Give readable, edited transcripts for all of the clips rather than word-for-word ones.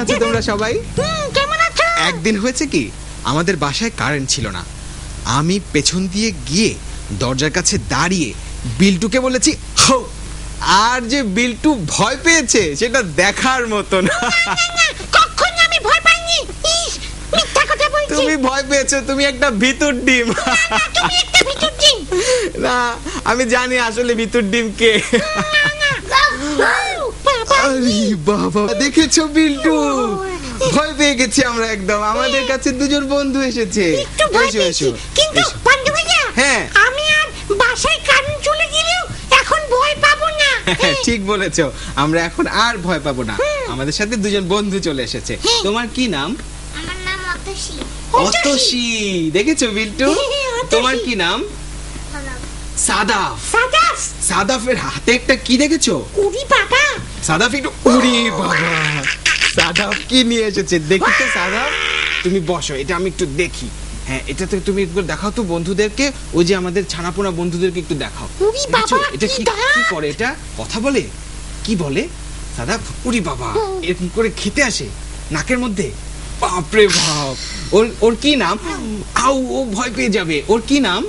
আছো তোমরা সবাই? কেমন আছো? একদিন হয়েছে কি, আমাদের বাসায় কারেন্ট ছিল না। আমি পেছন দিয়ে গিয়ে দরজার কাছে দাঁড়িয়ে বিল্টুকে বলেছি হো, আর যে বিল্টু ভয় পেয়েছে সেটা দেখার মতো না। কখনো আমি ভয় পাইনি। মিথ্যা কথা বলছিস। তুমি ভয় পেয়েছো, তুমি একটা ভিতর ডিম। তুমি একটা ভিতর ডিম। না, আমি জানি আসলে ভিতর ডিম কে। আরে বাবা, দেখেছো বিল্টু, ভয় পেয়ে গেছি আমরা একদম। আমাদের কাছে দুজন বন্ধু এসেছে। এসো এসো। কিন্তু পান্ডু ভাইয়া, হ্যাঁ, আমি আর বাসায় কারেন্ট চলে গেলেও এখন ভয় পাবো না। ঠিক বলেছো, আমরা এখন আর ভয় পাবো না। আমাদের সাথে দুজন বন্ধু চলে এসেছে। তোমার কি নাম? আমার নাম অতসী। অতসী। দেখেছো বিল্টু, তোমার কি নাম? সাদাফ। সাদাফ। সাদাফের হাতে একটা কি দেখেছো? উড়ি বাবা। সাদাফ একটু উড়ি বাবা, সাদাফ কি নিয়ে এসেছে দেখি তো। সাদাফ তুমি বসো, এটা আমি একটু দেখি। হ্যাঁ, এটা তো তুমি একটু দেখাও তো বন্ধুদেরকে, ওই যে আমাদের ছানাপোনা বন্ধুদেরকে একটু দেখাও। উড়ি বাবা, এটা কি কি করে? এটা কথা বলে? কি বলে সাদাফ? উড়ি বাবা, এরকম করে খেতে আসে নাকের মধ্যে। বাপরে বাপ, ওর কি নাম? আউ, ও ভয় পেয়ে যাবে। ওর কি নাম?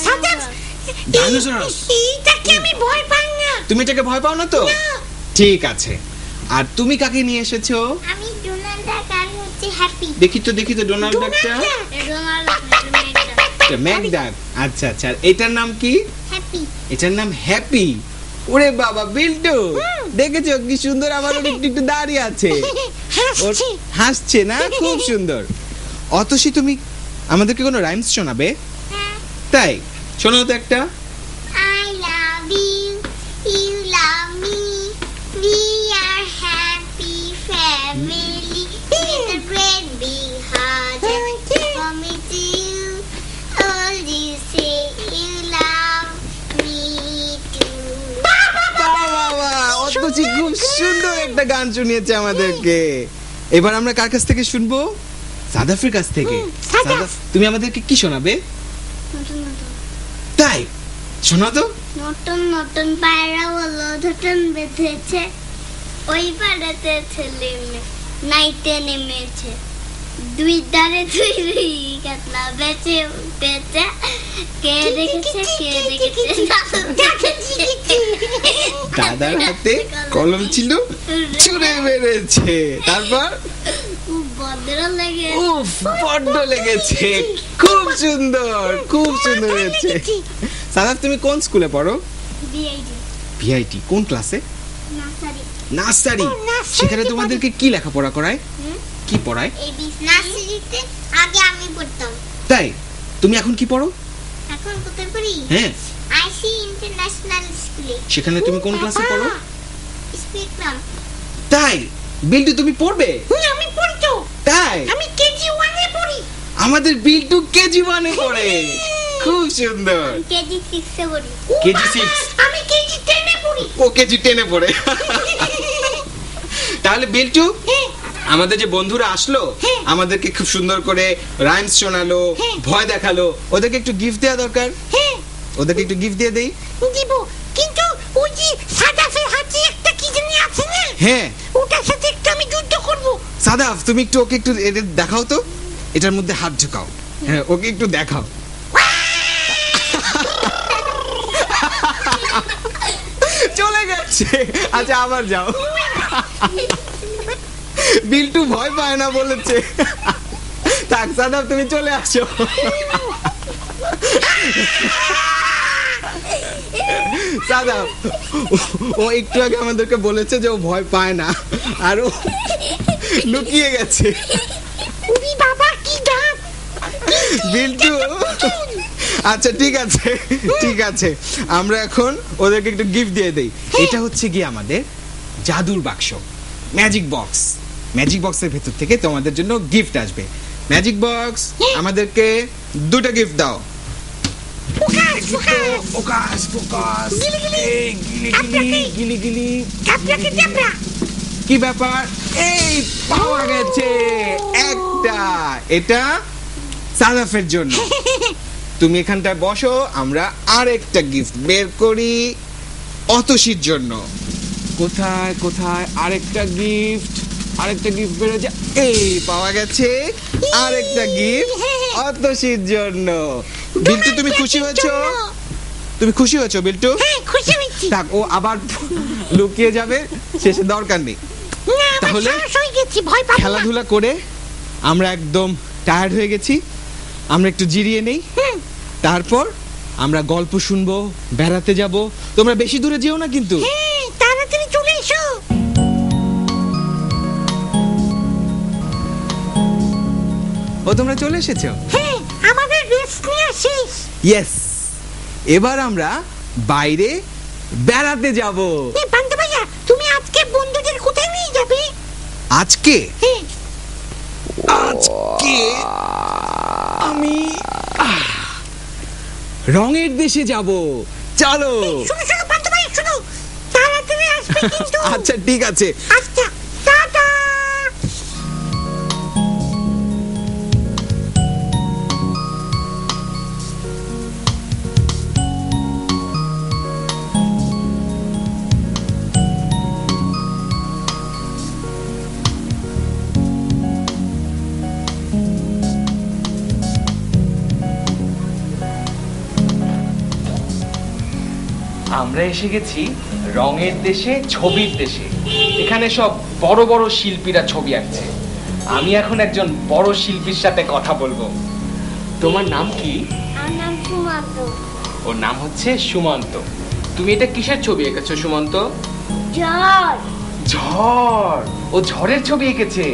সাদাফ। ডাইনোসরাস। এইটাকে আমি ভয় পাই না। তুমি এটাকে ভয় পাও না তো? ঠিক আছে। আর তুমি কাকে নিয়ে এসেছো? আমি ডোনাল্ড ডাক আর হচ্ছে হ্যাপি। দেখি তো ডোনাল্ড ডাকটা। ম্যাক ডাক। আচ্ছা আচ্ছা, আর এটার নাম কি? হ্যাপি। এটার নাম হ্যাপি। ওরে বাবা বিল্টু, দেখেছো কি সুন্দর আমার একটু একটু দাঁড়িয়ে আছে, হাসছে না? খুব সুন্দর। অতসী, তুমি আমাদেরকে কোনো রাইমস শোনাবে? তাই শোনাও তো একটা। I love you, you love me, we are happy family. With a great big heart for me to you. All you say you love me too. বাবা, অতসী খুব সুন্দর একটা গান শুনিয়েছে আমাদেরকে। এবার আমরা কার কাছ থেকে শুনবো? সাদাফের কাছ থেকে। সাদাফ, তুমি আমাদেরকে কি শোনাবে? তাই শোনা তো। নতুন নতুন পায়রা হলো ধুটন বেঁধেছে, ওই পাড়াতে ছেলে নাইতে নেমেছে, দুই ধারে দুই কাতলা বেঁচে উঠেছে, কে দেখেছে কে দেখেছে। দাদার হাতে কলম ছিল, ছুঁড়ে মেরেছে, তারপর উফ, বড্ড লেগেছে। খুব সুন্দর, খুব সুন্দর হয়েছে। সাদাফ, তুমি কোন স্কুলে পড়ো? ভিআইটি। কোন ক্লাসে? নার্সারি। সেখানে তোমাদেরকে কি লেখাপড়া করায়? কি পড়ায়? নার্সারিতে আগে আমি পড়তাম। তাই তুমি এখন কি পড়ো? এখন কোথায় পড়ি? হ্যাঁ, আইসি ইন্টারন্যাশনাল স্কুলে। সেখানে তুমি কোন ক্লাসে পড়ো? স্পিকলাম। তাই বিল্টু, তুমি পড়বে? আমি পড়তো। তাই আমি কেজি 1 এ পড়ি। আমাদের বিল্টু কেজি 1 এ পড়ে। খুব সুন্দর। কেজি 6 এ পড়ি। কেজি 6? আমি কেজি 10 এ পড়ি। ও কেজি 10 এ পড়ে। তাহলে বিল্টু, আমাদের যে বন্ধুরা আসলো, আমাদেরকে খুব সুন্দর করে রাইমস শোনালো, ভয় দেখালো, ওদেরকে একটু গিফট দেওয়া দরকার। ওদেরকে একটু গিফট দিয়ে দেই। দিব, কিন্তু ওই যে সাদাফের হাতে একটা কি জানি আছে না? হ্যাঁ, ওটার সাথে একটু আমি যুদ্ধ করব। সাদাফ, তুমি একটু ওকে একটু এটা দেখাও তো, এটার মধ্যে হাত ঢুকাও। হ্যাঁ, ওকে একটু দেখাও। চলে গেছে। আচ্ছা, আবার যাও। বিল্টু ভয় পায় না বলেছে। থাক সাদাফ, তুমি চলে আসো। সাদাফ, ও একটু আগে আমাদেরকে বলেছে যে ও ভয় পায় না, আর ও লুকিয়ে গেছে। উরি বাবা, কি দাম বিল্টু। আচ্ছা ঠিক আছে, ঠিক আছে, আমরা এখন ওদেরকে একটু গিফট দিয়ে দেই। এটা হচ্ছে কি আমাদের জাদুর বাক্স, ম্যাজিক বক্স। ম্যাজিক বক্সের ভেতর থেকে তোমাদের জন্য গিফট আসবে। ম্যাজিক বক্স, আমাদেরকে দুটো গিফট দাও। ফোকাস ফোকাস, গিলি গিলি। কি ব্যাপার? এই পাওয়া গেছে একটা। এটা সাদাফের জন্য। তুমি এখানটায় বসো, আমরা আরেকটা গিফট বের করি অতসীর জন্য। কোথায় কোথায় আরেকটা গিফট? আরেকটা গিফট বেরোচ্ছে, এই পাওয়া গেছে আরেকটা গিফট অতসীর জন্য। বিল্টু তুমি খুশি হয়েছো? তুমি খুশি হয়েছো বিল্টু? হ্যাঁ খুশি হয়েছি। থাক, ও আবার লুকিয়ে যাবে, শেষে দরকার নেই। তাহলে খেলাধুলা করে আমরা একদম টায়ার্ড হয়ে গেছি, আমরা একটু জিরিয়ে নেই, তারপর আমরা গল্প শুনবো, বেড়াতে যাব। তোমরা বেশি দূরে যেও না কিন্তু। তাড়াতাড়ি চলে এসো। ও তোমরা চলে এসেছো? হ্যাঁ, আমাদের রেস্ট নেওয়া শেষ। ইয়েস, এবার আমরা বাইরে বেড়াতে যাব। পান্তা ভাইয়া, তুমি আজকে বন্ধুদের কোথায় নিয়ে যাবে? আজকে আজকে আমি রঙের দেশে যাব, চলো। শুনো শুনো পান্তা ভাইয়া, শুনো, তাড়াতাড়ি আসবে কিন্তু। আচ্ছা ঠিক আছে। আচ্ছা, টাটা। আমরা এসে গেছি রঙের দেশে, ছবির দেশে। এখানে সব বড় বড় শিল্পীরা ছবি আঁকছে। আমি এখন একজন বড় শিল্পীর সাথে কথা বলবো। তোমার নাম কি? আমার নাম সুমন্ত। ওর নাম হচ্ছে সুমন্ত। তুমি এটা কিসের ছবি এঁকেছো সুমন্ত? ঝড়। ঝড়। ও ঝড়ের ছবি এঁকেছে।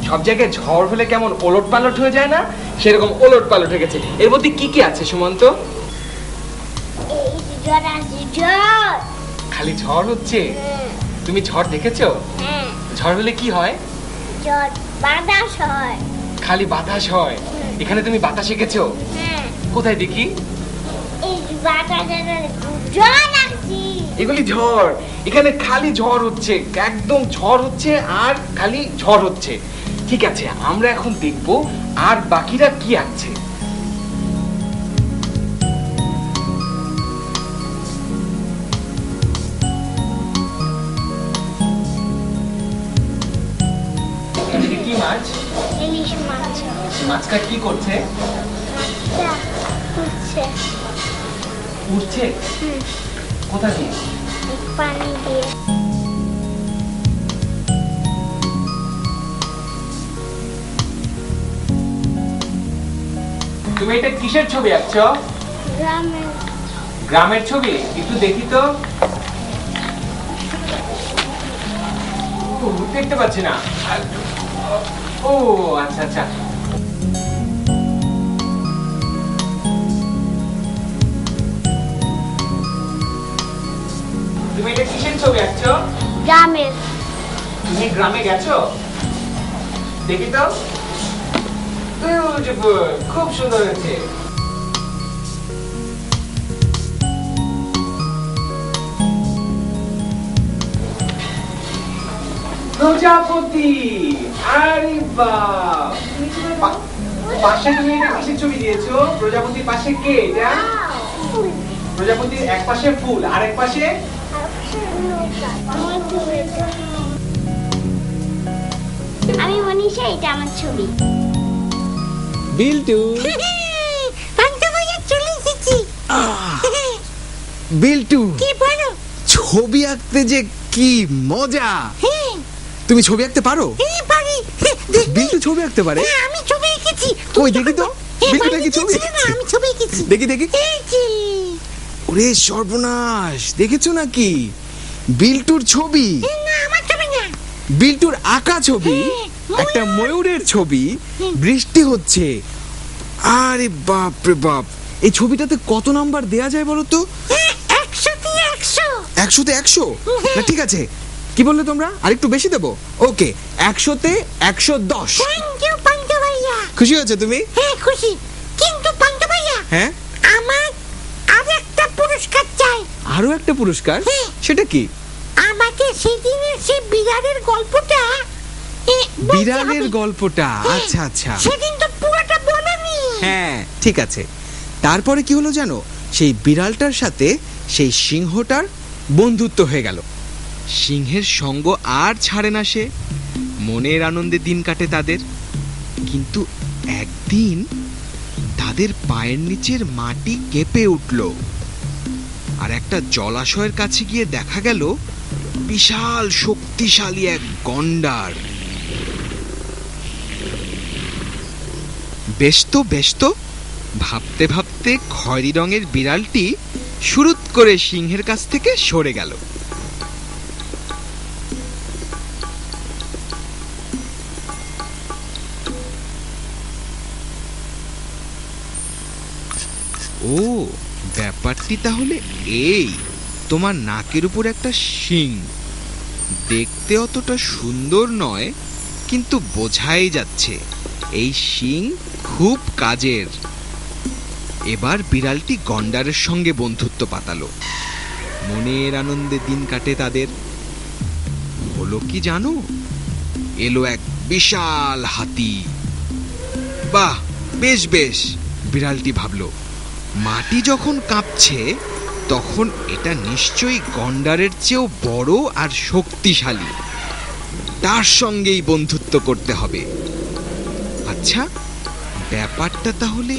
সব জায়গায় ঝড় হলে কেমন ওলট পালট হয়ে যায় না, সেরকম ওলট পালট হয়ে গেছে। এর মধ্যে কি কি আছে সুমন্ত? এই ঝড় আছে, ঝড়। খালি ঝড় হচ্ছে? তুমি ঝড় দেখেছো? হ্যাঁ। ঝড় হলে কি হয়? ঝড় বাতাস হয়। খালি বাতাস হয়? এখানে তুমি বাতাস এঁকেছো? হ্যাঁ। কোথায় দেখি? এই বাতাসের ঝড় আছে। এগুলি ঝড়। এখানে খালি ঝড় হচ্ছে, একদম ঝড় হচ্ছে আর খালি ঝড় হচ্ছে। ঠিক আছে, আমরা এখন দেখবো আর বাকিরা কি আঁকছে। কি মাছ? ইলিশ মাছ। মাছটা কি করছে? মাছটা উঠছে। উঠছে? কোথা দিয়ে? পানি দিয়ে। তুমি এটা কিসের ছবি আঁকছো? গ্রামের। গ্রামের ছবি? একটু দেখি তো। দেখতে পাচ্ছি না। ও আচ্ছা আচ্ছা। তুমি এটা কিসের ছবি আঁকছো? গ্রামের। তুমি গ্রামে গেছো? দেখি তো। বিউটিফুল, খুব সুন্দর হয়েছে। প্রজাপতি। আরে বাহ, পাশে তুমি এটা কিসের ছবি দিয়েছো? প্রজাপতির পাশে কে এটা? প্রজাপতির এক পাশে ফুল আর এক পাশে? আমি মনীষা, এটা আমার ছবি। বিল্টু। পান্তা ভাইয়া চলে এসেছি। বিল্টু, কি বলো? ছবি আঁকতে যে কি মজা। তুমি ছবি আঁকতে পারো? পারি। বিল্টু ছবি আঁকতে পারে? আমি ছবি এঁকেছি। কই দেখি তো। বিল্টু নাকি ছবি না, আমি ছবি এঁকেছি। দেখি দেখি। এই যে। ওরে সর্বনাশ, দেখেছো নাকি বিল্টুর ছবি? না, আমার ছবি না। বিল্টুর আঁকা ছবি, একটা ময়ূরের ছবি, বৃষ্টি হচ্ছে। আরে বাপ রে বাপ, এই ছবিটাতে কত নাম্বার দেয়া যায় বলো তো? 100-তে 100। 100-তে 100? না ঠিক আছে, কি বললে তোমরা? আরেকটু বেশি দেবো? ওকে, 100-তে 110। থ্যাংক ইউ পান্তা ভাইয়া। খুশি হয়েছো তুমি? হ্যাঁ খুশি, কিন্তু পান্তা ভাইয়া হ্যাঁ, আমার আরেকটা পুরস্কার চাই। আরো একটা পুরস্কার? সেটা কি? আমাকে সেদিনের সে বিড়ালের গল্পটা বলতে বিড়ালের হবে। গল্পটা? হ্যাঁ, আচ্ছা আচ্ছা। সেদিন তো পুরোটা বলনি। হ্যাঁ ঠিক আছে। তারপরে কি হলো জানো? সেই বিড়ালটার সাথে সেই সিংহটার বন্ধুত্ব হয়ে গেল। সিংহের সঙ্গ আর ছাড়ে না সে। মনের আনন্দে দিন কাটে তাদের। কিন্তু একদিন তাদের পায়ের নিচের মাটি কেঁপে উঠল, আর একটা জলাশয়ের কাছে গিয়ে দেখা গেল বিশাল শক্তিশালী এক গন্ডার। বেশ তো ভাবতে ভাবতে খয়েরি রঙের বিড়ালটি শুরুত করে সিংহের কাছ থেকে সরে গেল। ও, ব্যাপারটি তাহলে এই, তোমার নাকের উপর একটা শিং, দেখতে অতটা সুন্দর নয়, কিন্তু বোঝাই যাচ্ছে এই শিং খুব কাজের। এবার বিড়ালটি গন্ডারের সঙ্গে বন্ধুত্ব পাতালো, মনের আনন্দে দিন কাটে তাদের। হলো কি জানো, এলো এক বিশাল হাতি। বাহ, বেশ বেশ, বিড়ালটি ভাবলো, মাটি যখন কাঁপছে তখন এটা নিশ্চয়ই গন্ডারের চেয়েও বড় আর শক্তিশালী, তার সঙ্গেই বন্ধুত্ব করতে হবে। আচ্ছা, ব্যাপারটা তাহলে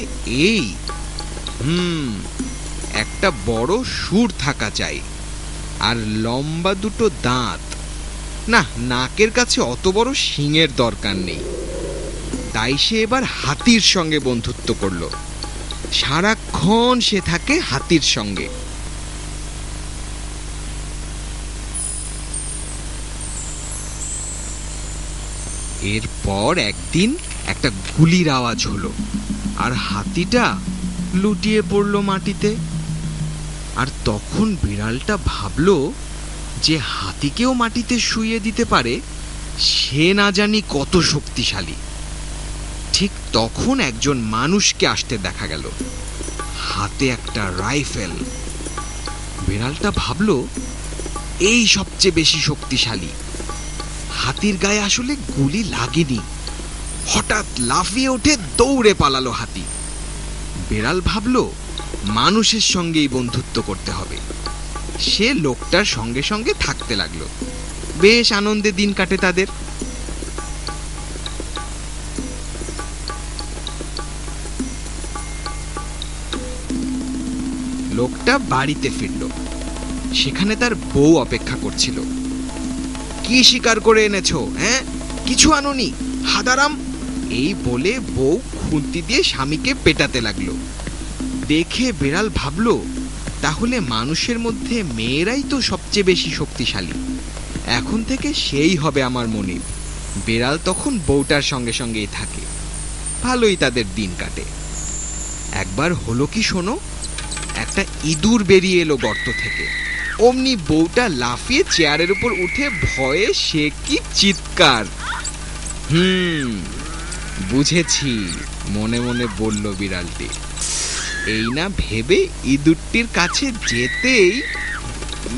এই, একটা বড় সুর থাকা চাই, আর লম্বা দুটো দাঁত। না, নাকের কাছে অত বড় শিংয়ের দরকার নেই। তাই সে এবার হাতির সঙ্গে বন্ধুত্ব করলো, সারাক্ষণ সে থাকে হাতির সঙ্গে। এরপর একদিন একটা গুলির আওয়াজ হলো, আর হাতিটা লুটিয়ে পড়লো মাটিতে। আর তখন বিড়ালটা ভাবলো যে হাতিকেও মাটিতে শুইয়ে দিতে পারে, সে না জানি কত শক্তিশালী। ঠিক তখন একজন মানুষকে আসতে দেখা গেল, হাতে একটা রাইফেল। বিড়ালটা ভাবলো এই সবচেয়ে বেশি শক্তিশালী। হাতির গায়ে আসলে গুলি লাগেনি। হঠাৎ লাফিয়ে উঠে দৌড়ে পালালো হাতি। বিড়াল ভাবলো মানুষের সঙ্গেই বন্ধুত্ব করতে হবে। সে লোকটার সঙ্গে সঙ্গে থাকতে লাগলো, বেশ আনন্দে দিন কাটে তাদের। লোকটা বাড়িতে ফিরল, সেখানে তার বউ অপেক্ষা করছিল। কি শিকার করে এনেছো? হ্যাঁ, কিছু আনোনি হাদারাম, এই বলে বউ খুন্তি দিয়ে স্বামীকে পেটাতে লাগলো। দেখে বিড়াল ভাবলো তাহলে মানুষের মধ্যে মেয়েরাই তো সবচেয়ে বেশি শক্তিশালী, এখন থেকে সেই হবে আমার মনিব। বিড়াল তখন বউটার সঙ্গে সঙ্গেই থাকে, ভালোই তাদের দিন কাটে। একবার হলো কি শোনো, একটা ইঁদুর বেরিয়ে এলো গর্ত থেকে। অমনি বউটা লাফিয়ে চেয়ারের উপর উঠে ভয়ে সে কি চিৎকার। বুঝেছি, মনে মনে বলল বিড়ালটি। এই না ভেবে ইঁদুরটির কাছে যেতেই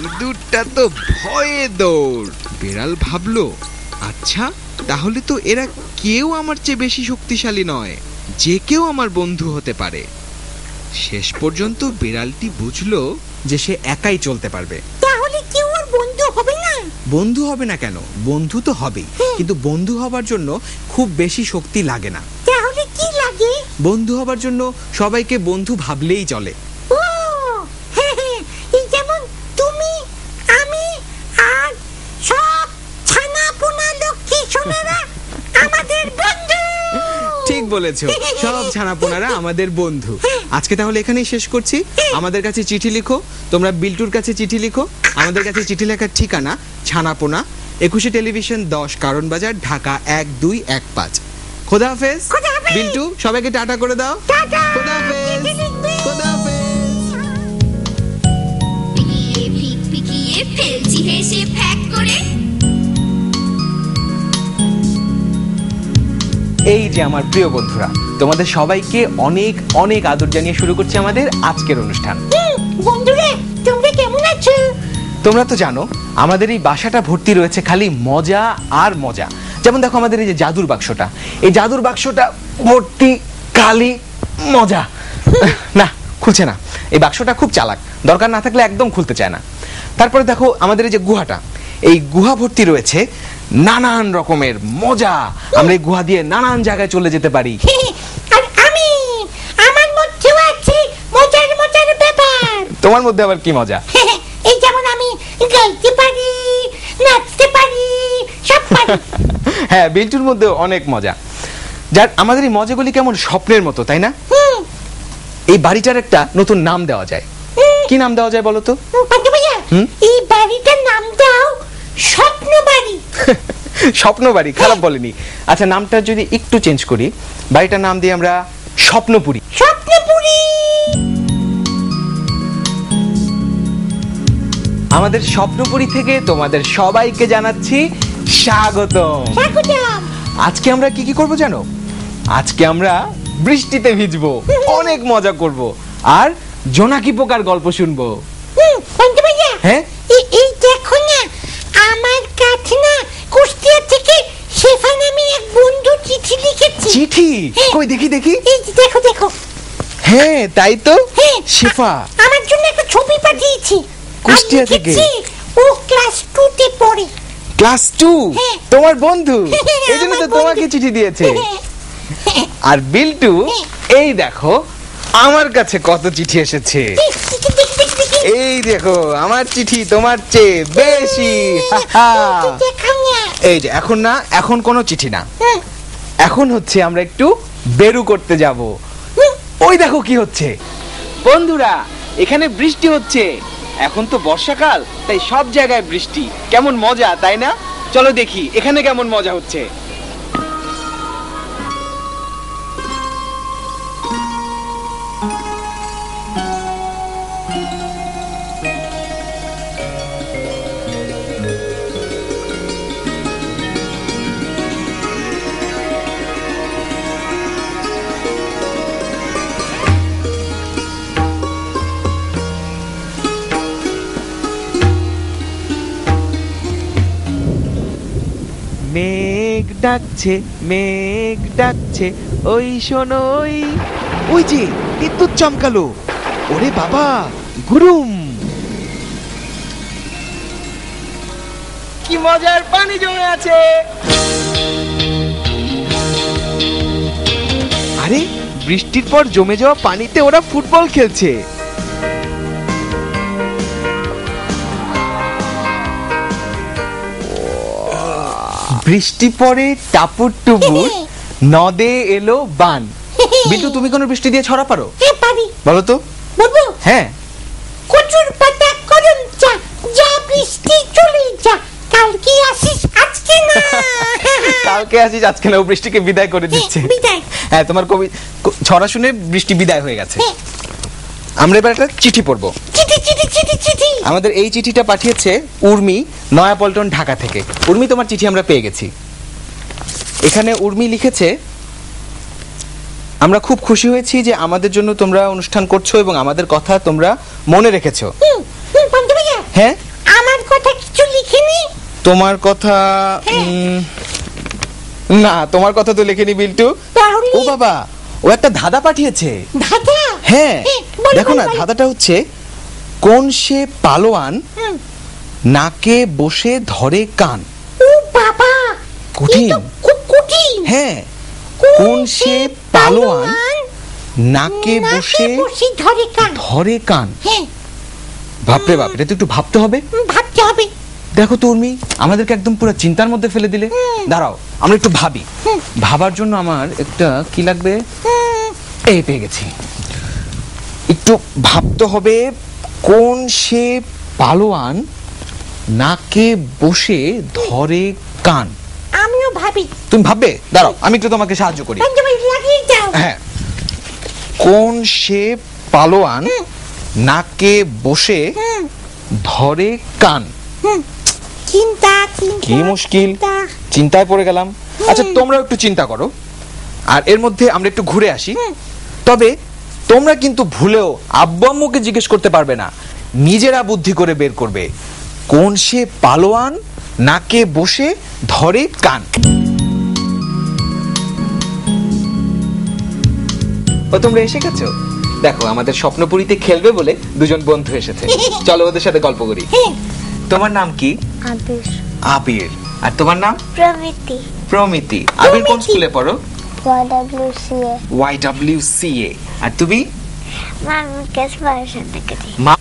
ইঁদুরটা তো ভয়ে দৌড়। বিড়াল ভাবলো, আচ্ছা তাহলে তো এরা কেউ আমার চেয়ে বেশি শক্তিশালী নয়, যে কেউ আমার বন্ধু হতে পারে। শেষ পর্যন্ত বিড়ালটি বুঝলো যে সে একাই চলতে পারবে। তাহলে কেউ আর বন্ধু হবে না? বন্ধু হবে না কেন, বন্ধু তো হবেই, কিন্তু বন্ধু হবার জন্য খুব বেশি শক্তি লাগে না। তাহলে কি লাগে? বন্ধু হবার জন্য সবাইকে বন্ধু ভাবলেই চলে। ও হ্যাঁ, এই যেমন তুমি, আমি আর সব ছানাপোনা লক্ষ্মী সোনারা আমাদের বন্ধু। ঠিক বলেছো, সব ছানাপোনারা আমাদের বন্ধু। আজকে তাহলে এখানেই শেষ করছি। আমাদের কাছে চিঠি লিখো, তোমরা বিল্টুর কাছে চিঠি লিখো। আমাদের কাছে চিঠি লেখার ঠিকানা ছানাপোনা, 21 টেলিভিশন 10 কারণ বাজার, ঢাকা 1215। খোদা হাফেজ। বিল্টু, সবাইকে টাটা করে দাও। খোদা হাফেজ। খোদা হাফেজ। পিকিয়ে ফেলছি হেসে ফ্যাক করে। এই যে আমার প্রিয় বন্ধুরা, তোমাদের সবাইকে অনেক অনেক আদর জানিয়ে শুরু করছি আমাদের আজকের অনুষ্ঠান। বন্ধুরা, তোমরা কেমন আছো? তোমরা তো জানো আমাদের এই বাসাটা ভর্তি রয়েছে খালি মজা আর মজা। যেমন দেখো আমাদের এই যে জাদুর বাক্সটা, এই জাদুর বাক্সটা ভর্তি খালি মজা। না, খুলছে না, এই বাক্সটা খুব চালাক, দরকার না থাকলে একদম খুলতে চায় না। তারপরে দেখো আমাদের এই যে গুহাটা, এই গুহা ভর্তি রয়েছে নানান রকমের মজা, আমরা এই গুহা দিয়ে নানান জায়গায় চলে যেতে পারি। আর আমার মধ্যেও আছে মজার মজার ব্যাপার। তোমার মধ্যে আবার কি মজা? এই যেমন আমি গাইতে পারি, নাচতে পারি, সব পারি। হ্যাঁ, বিল্টুর মধ্যে অনেক মজা। যার আমাদের এই মজাগুলি কেমন স্বপ্নের মতো, তাই না? এই বাড়িটার একটা নতুন নাম দেওয়া যায়। কি নাম দেওয়া যায় বলো তো? পান্ডু ভাইয়া, এই বাড়িটার নাম দাও স্বপ্ন বাড়ি। স্বপ্ন বাড়ি খারাপ বলেনি। আচ্ছা, নামটা যদি একটু চেঞ্জ করি, বাড়িটার নাম দিয়ে আমরা স্বপ্নপুরী। স্বপ্নপুরী। আমাদের স্বপ্নপুরী থেকে তোমাদের সবাইকে জানাচ্ছি স্বাগতম। স্বাগতম। আজকে আমরা কি কি করব জানো? আজকে আমরা বৃষ্টিতে ভিজবো, অনেক মজা করব, আর জোনাকি পোকার গল্প শুনবো। পান্ডু ভাইয়া, হ্যাঁ, এই দেখো না, আমার কাছে না কুষ্টিয়া থেকে শেফা নামে এক বন্ধু চিঠি লিখেছে। চিঠি? কই দেখি দেখি। এই যে দেখো দেখো। হ্যাঁ, তাই তো। হ্যাঁ, শেফা আমার জন্য একটা ছবি পাঠিয়েছে। কুষ্টিয়া আর থেকে? লিখেছে, ও ক্লাস 2 তে পড়ে। ক্লাস 2? হ্যাঁ। তোমার বন্ধু? এই জন্য তো আমার তোমাকে বন্ধু। চিঠি দিয়েছে। আর বিল্টু, এই দেখো আমার কাছে কত চিঠি এসেছে। এই দেখো, আমার চিঠি তোমার চেয়ে বেশি। এই যে এখন না, এখন কোনো চিঠি না, এখন হচ্ছে আমরা একটু বেরু করতে যাব। ওই দেখো কি হচ্ছে। বন্ধুরা, এখানে বৃষ্টি হচ্ছে। এখন তো বর্ষাকাল, তাই সব জায়গায় বৃষ্টি। কেমন মজা, তাই না? চলো দেখি এখানে কেমন মজা হচ্ছে। মেঘ ডাকছে, মেঘ ডাকছে, ওই শোনো, ওই যে বিদ্যুৎ চমকালো। ওরে বাবা, গুরুম! কি মজার পানি জমে আছে। আরে, বৃষ্টির পর জমে যাওয়া পানিতে ওরা ফুটবল খেলছে। বৃষ্টি পড়ে টাপুর টুপুর, নদে এলো বান। বিল্টু, তুমি কোনো বৃষ্টি দিয়ে ছড়া পারো? হ্যাঁ, পারি। বলো তো। বলবো? হ্যাঁ। কচুর পাতা করুন চা, যা বৃষ্টি চলে যা, কালকে আসিস আজকে না। কালকে আসিস আজকে না, ও বৃষ্টিকে বিদায় করে দিচ্ছে। বিদায়। হ্যাঁ, তোমার ছড়া শুনে বৃষ্টি বিদায় হয়ে গেছে। আমরা এবার একটা চিঠি পড়বো। চিঠি চিঠি চিঠি চিঠি। আমাদের এই চিঠিটা পাঠিয়েছে উর্মি, নয়াপল্টন, ঢাকা থেকে। উর্মি, তোমার চিঠি আমরা পেয়ে গেছি। এখানে উর্মি লিখেছে, আমরা খুব খুশি হয়েছি যে আমাদের জন্য তোমরা অনুষ্ঠান করছো এবং আমাদের কথা তোমরা মনে রেখেছো। পান্ডু ভাইয়া, হ্যাঁ, আমার কথা কিছু লিখিনি। তোমার কথা না, তোমার কথা তো লেখেনি বিল্টু। তাহলে? ও বাবা, ও একটা ধাঁধা পাঠিয়েছে। ধাঁধা? হ্যাঁ, বলো, দেখো না, বলো। ধাঁধাটা হচ্ছে, কোন সে পালোয়ান নাকে বসে ধরে কান। ও বাবা, কঠিন। এই তো খুব কঠিন। হ্যাঁ, কোন সে পালোয়ান নাকে বসে ধরে কান। হ্যাঁ, বাপরে বাপ, এটা তো একটু ভাবতে হবে। ভাবতে হবে। দেখো তো উর্মি, আমাদেরকে একদম পুরো চিন্তার মধ্যে ফেলে দিলে। দাঁড়াও, আমরা একটু ভাবি। ভাবার জন্য আমার একটা কি লাগবে? এই পেয়ে গেছি। একটু ভাবতে হবে, কোন সে পালোয়ান নাকে বসে ধরে কান। আমিও ভাবি। তুমি ভাববে? দাঁড়াও, আমি একটু তোমাকে সাহায্য করি। লাগিয়ে দাও। হ্যাঁ, কোন সে পালোয়ান নাকে বসে ধরে কান। চিন্তা, কি মুশকিল, চিন্তায় পড়ে গেলাম। আচ্ছা, তোমরা একটু চিন্তা করো, আর এর মধ্যে আমরা একটু ঘুরে আসি। তবে তোমরা কিন্তু ভুলেও আব্বু আম্মুকে জিজ্ঞেস করতে পারবে না, নিজেরা বুদ্ধি করে বের করবে, কোন সে পালোয়ান নাকে বসে ধরে কান। ও, তোমরা এসে গেছো? দেখো, আমাদের স্বপ্নপুরীতে খেলবে বলে দুজন বন্ধু এসেছে। চলো ওদের সাথে গল্প করি। তোমার নাম কি? আবির। আবির। আর তোমার নাম? প্রমিতি। প্রমিতি। আবির কোন স্কুলে পড়ো? YWCA। YWCA। আর তুমি? মামির কাছে পড়াশোনা করি। মা